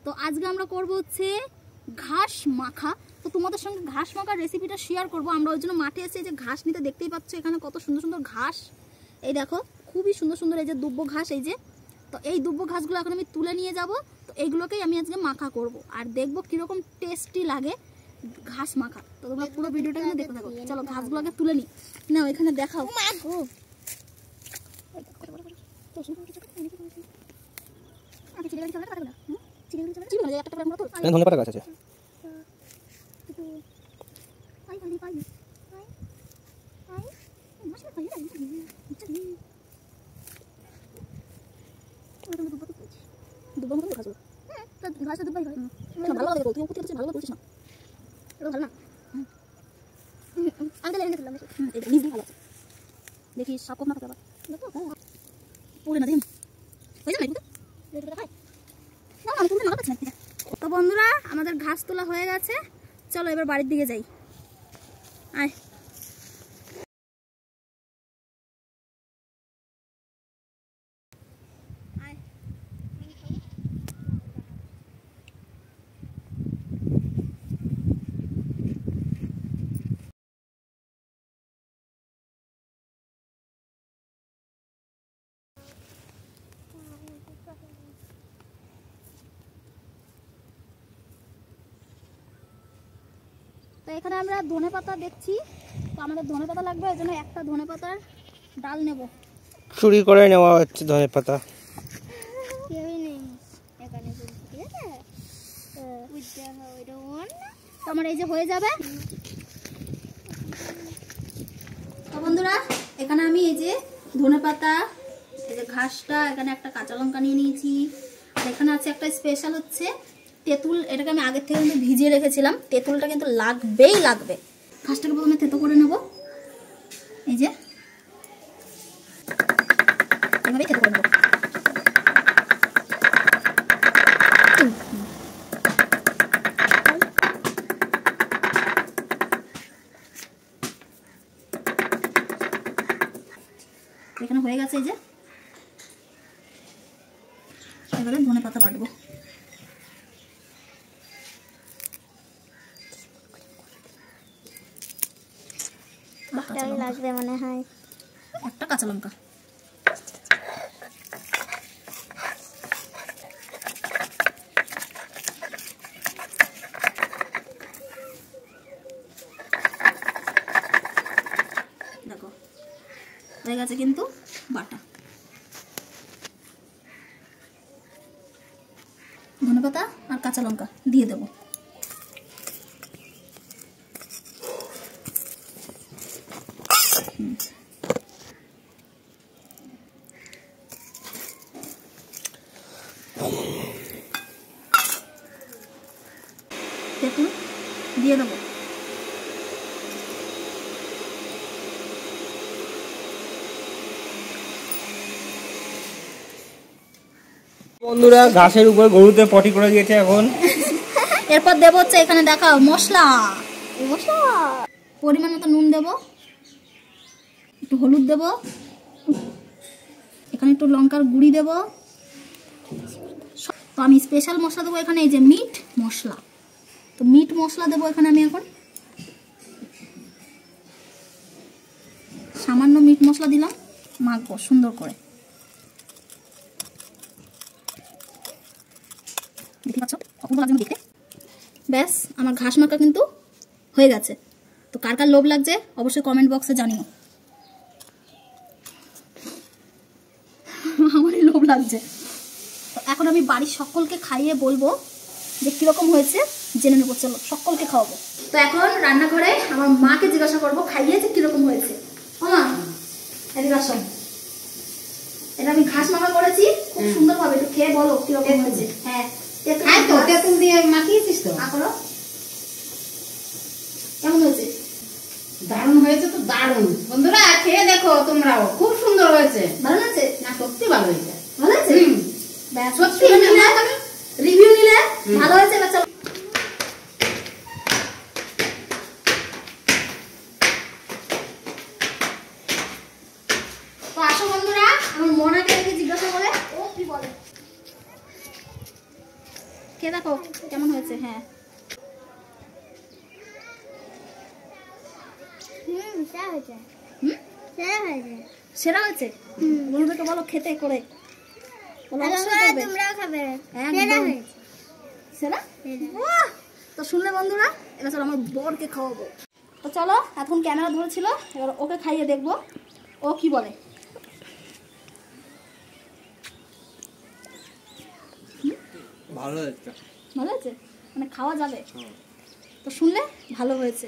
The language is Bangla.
তো আজকে আমরা করব হচ্ছে ঘাস মাখা। তো তোমাদের সঙ্গে ঘাস মাখার রেসিপিটা শেয়ার করব। আমরা ওই জন্য মাঠে এসে যে ঘাস নিতে দেখতেই পাচ্ছ এখানে কত সুন্দর সুন্দর ঘাস। এই দেখো খুবই সুন্দর সুন্দর এই যে দুব্বো ঘাস, এই যে। তো এই দুব্বো ঘাসগুলো এখন আমি তুলে নিয়ে যাব। তো এইগুলোকেই আমি আজকে মাখা করব আর দেখবো কীরকম টেস্টি লাগে ঘাস মাখা। তো তোমরা পুরো ভিডিওটা কিন্তু দেখতে থাকো। চলো ঘাসগুলোকে তুলে নিই। না এখানে দেখাও। ধনেপাতা গাছ আছে। দেখি সব না পড়ে না দিন। তো বন্ধুরা আমাদের ঘাস তোলা হয়ে গেছে, চলো এবার বাড়ির দিকে যাই। আয় তো এখানে আমরা ধনেপাতা দেখছি। তো আমাদের ধনেপাতা লাগবে, এই জন্য একটা ধনেপাতার ডাল নেব। চুরি করে নেওয়া হচ্ছে ধনেপাতা। তো আমার এই যে হয়ে যাবে। তো বন্ধুরা এখানে আমি এই যে ধনেপাতা, এই যে ঘাসটা, এখানে একটা কাঁচা লঙ্কা নিয়ে নিয়েছি। আর এখানে আছে একটা স্পেশাল হচ্ছে তেঁতুল। এটাকে আমি আগের থেকে কিন্তু ভিজিয়ে রেখেছিলাম। তেঁতুলটা কিন্তু লাগবেই লাগবে। ঘাসটাকে প্রথমে থেতো করে নেব, এই যে এভাবেই থেতো করে নেব। এখানে হয়ে গেছে, এই যে এবারে ধনেপাতা বাটবো। লাগবে মনে হয় একটা কাঁচা লঙ্কা। দেখো হয়ে গেছে কিন্তু বাটা। ধনেপাতা আর কাঁচা লঙ্কা দিয়ে দেবো। তেঁতুল দিয়ে দেবো। বন্ধুরা ঘাসের উপর গরুতে পটি করে দিয়েছে এখন। এরপর দেবো হচ্ছে এখানে দেখাও মশলা। পরিমাণ মতো নুন দেবো, একটু হলুদ দেবো, এখানে একটু লঙ্কার গুঁড়ি দেবো। তো আমি স্পেশাল মশলা দেবো এখানে, এই যে মিট মশলা। তো মিট মশলা দেবো এখানে আমি এখন সামান্য মিট মশলা দিলাম। মাখবো সুন্দর করে। দেখতে পাচ্ছ অপূর্ব লাগছে দেখতে। ব্যাস আমার ঘাস মাখা কিন্তু হয়ে গেছে। তো কার কার লোভ লাগছে অবশ্যই কমেন্ট বক্সে জানিও। আমারই লোভ লাগছে। তো এখন আমি বাড়ির সকলকে খাইয়ে বলবো যে কিরকম হয়েছে, জেনে নেবো। চলো সকলকে খাওয়াবো। তো এখন রান্নাঘরে আমার মাকে জিজ্ঞাসা করবো খাইয়ে যে কিরকম হয়েছে। ও মা এদিকে আসো। এটা আমি ঘাস মাখা করেছি খুব সুন্দর ভাবে, একটু খেয়ে বলো কিরকম হয়েছে। হ্যাঁ তেঁতুল দিয়ে মাখিয়েছিস তো, করো কেমন হয়েছে? দারুণ হয়েছে তো, দারুণ। বন্ধুরা খেয়ে দেখো তোমরাও, খুব সুন্দর হয়েছে। ভালো লাগছে না সত্যি ভালো হয়েছে। ভালো আছে সত্যি রিভিউ নিলে ভালো হয়েছে। এবার চলো তো আসো বন্ধুরা, আমার মনাকে জিজ্ঞাসা করে ও কি বলে। খেয়ে দেখো কেমন হয়েছে। হ্যাঁ সেরা হয়েছে। বন্ধুদেরকে বলো খেতে করে, বলো অবশ্যই করবে। একদম সেরা। বাহ! তো শুনলে বন্ধুরা, এবার চলো আমার বরকে খাওয়াবো। তো চলো, এখন ক্যামেরা ধরেছিল, এবার ওকে খাইয়ে দেখবো ও কি বলে। ভালো হয়েছে। ভালো হয়েছে মানে খাওয়া যাবে? তো শুনলে ভালো হয়েছে।